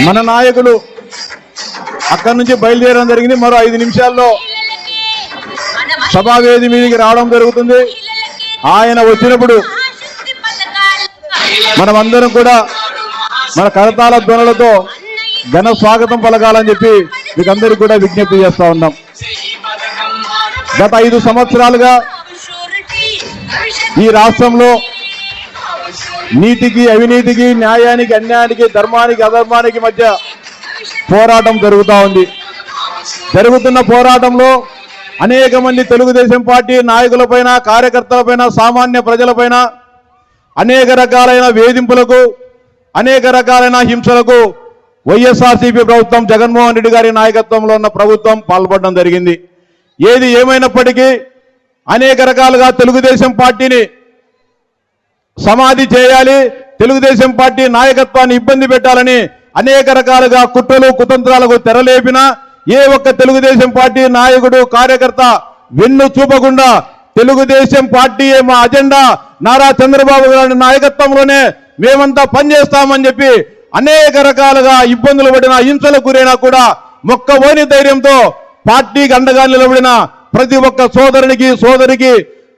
మన నాయకులు అక్కడి నుంచి బయలుదేరడం జరిగింది. మరో 5 నిమిషాల్లో సభావేది మీదకి రావడం జరుగుతుంది. ఆయన వచ్చినప్పుడు మనమందరం కూడా మన కరతాళ ధ్వనులతో ఘన స్వాగతం పలకాలని చెప్పి మీకు అందరికీ కూడా విజ్ఞప్తి చేస్తా ఉన్నాం. గత 5 సంవత్సరాలుగా ఈ రాష్ట్రంలో నీతికి అవినీతికి, న్యాయానికి అన్యాయానికి, ధర్మానికి అధర్మానికి మధ్య పోరాటం జరుగుతూ ఉంది. జరుగుతున్న పోరాటంలో అనేక మంది తెలుగుదేశం పార్టీ నాయకులపైన, కార్యకర్తలపైన, సామాన్య ప్రజలపైన అనేక రకాలైన వేధింపులకు, అనేక రకాలైన హింసలకు వైఎస్ఆర్సీపీ ప్రభుత్వం, జగన్మోహన్ రెడ్డి గారి నాయకత్వంలో ఉన్న ప్రభుత్వం పాల్పడడం జరిగింది. ఏది ఏమైనప్పటికీ అనేక రకాలుగా తెలుగుదేశం పార్టీని సమాధి చేయాలి, తెలుగుదేశం పార్టీ నాయకత్వాన్ని ఇబ్బంది పెట్టాలని అనేక రకాలుగా కుట్రలు కుతంత్రాలకు తెరలేపిన ఏ ఒక్క తెలుగుదేశం పార్టీ నాయకుడు, కార్యకర్త వెన్ను చూపకుండా తెలుగుదేశం పార్టీ మా అజెండా, నారా చంద్రబాబు గారి నాయకత్వంలోనే మేమంతా పనిచేస్తామని చెప్పి అనేక రకాలుగా ఇబ్బందులు పడిన, హింసలకు గురైనా కూడా మొక్కవోని ధైర్యంతో పార్టీకి అండగా నిలబడిన ప్రతి ఒక్క సోదరునికి, సోదరికి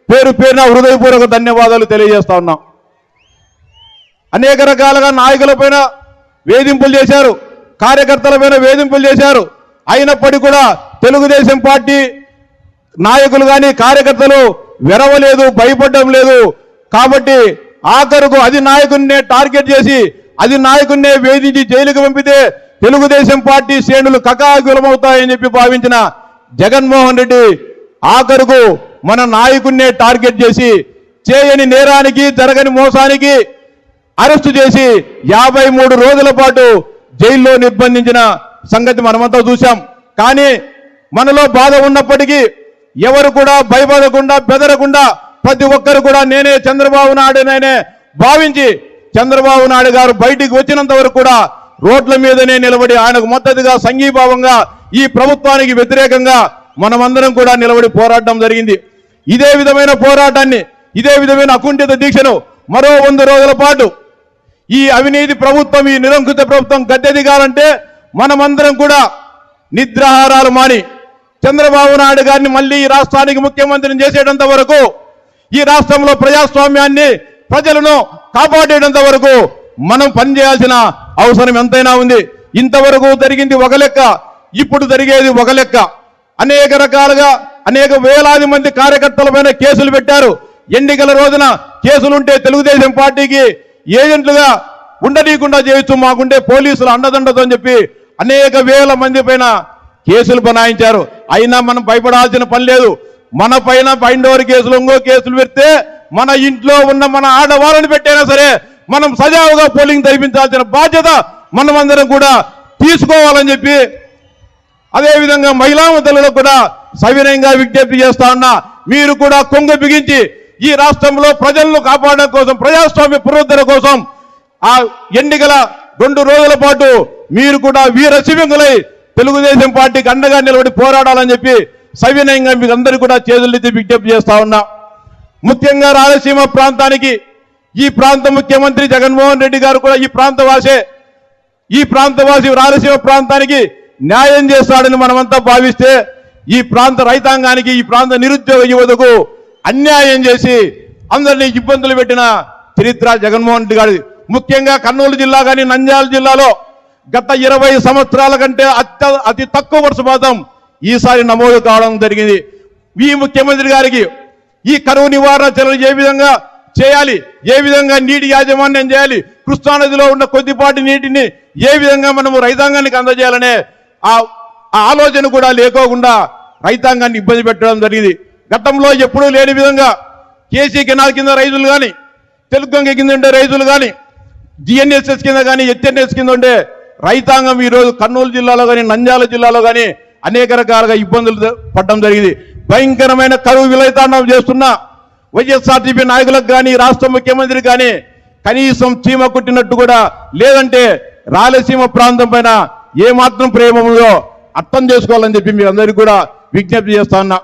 పేరు పేరున హృదయపూర్వక ధన్యవాదాలు తెలియజేస్తా ఉన్నాం. అనేక రకాలుగా నాయకులపైన వేధింపులు చేశారు, కార్యకర్తలపైన వేధింపులు చేశారు. అయినప్పటికీ కూడా తెలుగుదేశం పార్టీ నాయకులు కానీ, కార్యకర్తలు వెరవలేదు, భయపడడం లేదు. కాబట్టి ఆఖరుకు అది నాయకున్నే టార్గెట్ చేసి, అది నాయకున్నే వేధించి జైలుకు పంపితే తెలుగుదేశం పార్టీ శ్రేణులు కకాకులమవుతాయని చెప్పి భావించిన జగన్మోహన్ రెడ్డి ఆఖరుకు మన నాయకున్నే టార్గెట్ చేసి చేయని నేరానికి, జరగని మోసానికి అరెస్టు చేసి 53 రోజుల పాటు జైల్లో నిర్బంధించిన సంగతి మనమంతా చూశాం. కానీ మనలో బాధ ఉన్నప్పటికీ ఎవరు కూడా భయపడకుండా, బెదరకుండా ప్రతి ఒక్కరు కూడా నేనే చంద్రబాబు నాయుడునే భావించి చంద్రబాబు నాయుడు గారు బయటికి వచ్చినంత వరకు కూడా రోడ్ల మీదనే నిలబడి ఆయనకు మద్దతుగా, సంఘీభావంగా, ఈ ప్రభుత్వానికి వ్యతిరేకంగా మనమందరం కూడా నిలబడి పోరాటం జరిగింది. ఇదే విధమైన పోరాటాన్ని, ఇదే విధమైన అకుంఠిత దీక్షను మరో 100 రోజుల పాటు ఈ అవినీతి ప్రభుత్వం, ఈ నిరంకుశ ప్రభుత్వం గద్దె దిగాలంటే మనమందరం కూడా నిద్రాహారాలు మాని చంద్రబాబు నాయుడు గారిని మళ్ళీ ఈ రాష్ట్రానికి ముఖ్యమంత్రిని చేసేటంత వరకు, ఈ రాష్ట్రంలో ప్రజాస్వామ్యాన్ని, ప్రజలను కాపాడేటంత వరకు మనం పనిచేయాల్సిన అవసరం ఎంతైనా ఉంది. ఇంతవరకు జరిగింది ఒక లెక్క, ఇప్పుడు జరిగేది ఒక లెక్క. అనేక రకాలుగా అనేక వేలాది మంది కార్యకర్తలపైన కేసులు పెట్టారు. ఎన్నికల రోజున కేసులుంటే తెలుగుదేశం పార్టీకి ఏజెంట్లుగా ఉండనీయకుండా చేయొచ్చు, మాకుంటే పోలీసులు అండదండతో అని చెప్పి అనేక వేల మంది పైన కేసులు బనాయించారు. అయినా మనం భయపడాల్సిన పని లేదు. మన పైన బైండోర్ కేసులు, ఇంకో కేసులు పెడితే మన ఇంట్లో ఉన్న మన ఆడవాళ్ళని పెట్టైనా సరే మనం సజావుగా పోలింగ్ జరిపించాల్సిన బాధ్యత మనమందరం కూడా తీసుకోవాలని చెప్పి, అదేవిధంగా మహిళా మద్దతులకు కూడా సవినయంగా విజ్ఞప్తి చేస్తా ఉన్నా. మీరు కూడా కొంగు బిగించి ఈ రాష్ట్రంలో ప్రజలను కాపాడడం కోసం, ప్రజాస్వామ్య పునరుద్ధరణ కోసం ఆ ఎన్నికల 2 రోజుల పాటు మీరు కూడా వీరశివంగులై తెలుగుదేశం పార్టీకి అండగా నిలబడి పోరాడాలని చెప్పి సవినయంగా మీకు అందరికీ కూడా చేతులెత్తి విజ్ఞప్తి చేస్తా ఉన్నా. ముఖ్యంగా రాయలసీమ ప్రాంతానికి, ఈ ప్రాంత ముఖ్యమంత్రి జగన్మోహన్ రెడ్డి గారు కూడా ఈ ప్రాంతవాసి రాయలసీమ ప్రాంతానికి న్యాయం చేస్తాడని మనమంతా భావిస్తే, ఈ ప్రాంత రైతాంగానికి, ఈ ప్రాంత నిరుద్యోగ యువతకు అన్యాయం చేసి అందరినీ ఇబ్బందులు పెట్టిన చరిత్ర జగన్మోహన్ రెడ్డి గారి. ముఖ్యంగా కర్నూలు జిల్లా కానీ, నంద్యాల జిల్లాలో గత 20 సంవత్సరాల కంటే అతి తక్కువ వర్షపాతం ఈసారి నమోదు కావడం జరిగింది. ఈ ముఖ్యమంత్రి గారికి ఈ కరువు నివారణ చర్యలు ఏ విధంగా చేయాలి, ఏ విధంగా నీటి యాజమాన్యం చేయాలి, కృష్ణానదిలో ఉన్న కొద్దిపాటి నీటిని ఏ విధంగా మనము రైతాంగానికి అందజేయాలనే ఆ ఆలోచన కూడా లేకోకుండా రైతాంగాన్ని ఇబ్బంది పెట్టడం జరిగింది. గతంలో ఎప్పుడూ లేని విధంగా కేసీ కెనాల్ కింద రైతులు కానీ, తెలుగంగ కింద ఉండే రైతులు కానీ, జిఎన్ఎస్ఎస్ కింద కానీ, హెచ్ఎన్ఎస్ కింద ఉండే రైతాంగం ఈరోజు కర్నూలు జిల్లాలో కానీ, నంద్యాల జిల్లాలో కానీ అనేక రకాలుగా ఇబ్బందులు పడడం జరిగింది. భయంకరమైన కరువు విలయతాండం చేస్తున్న వైఎస్ఆర్సీపీ నాయకులకు కానీ, రాష్ట్ర ముఖ్యమంత్రి కానీ కనీసం చీమ కుట్టినట్టు కూడా లేదంటే రాయలసీమ ప్రాంతం పైన ఏమాత్రం ప్రేమ ఉందో అర్థం చేసుకోవాలని చెప్పి మీ అందరికీ కూడా విజ్ఞప్తి చేస్తా ఉన్నా.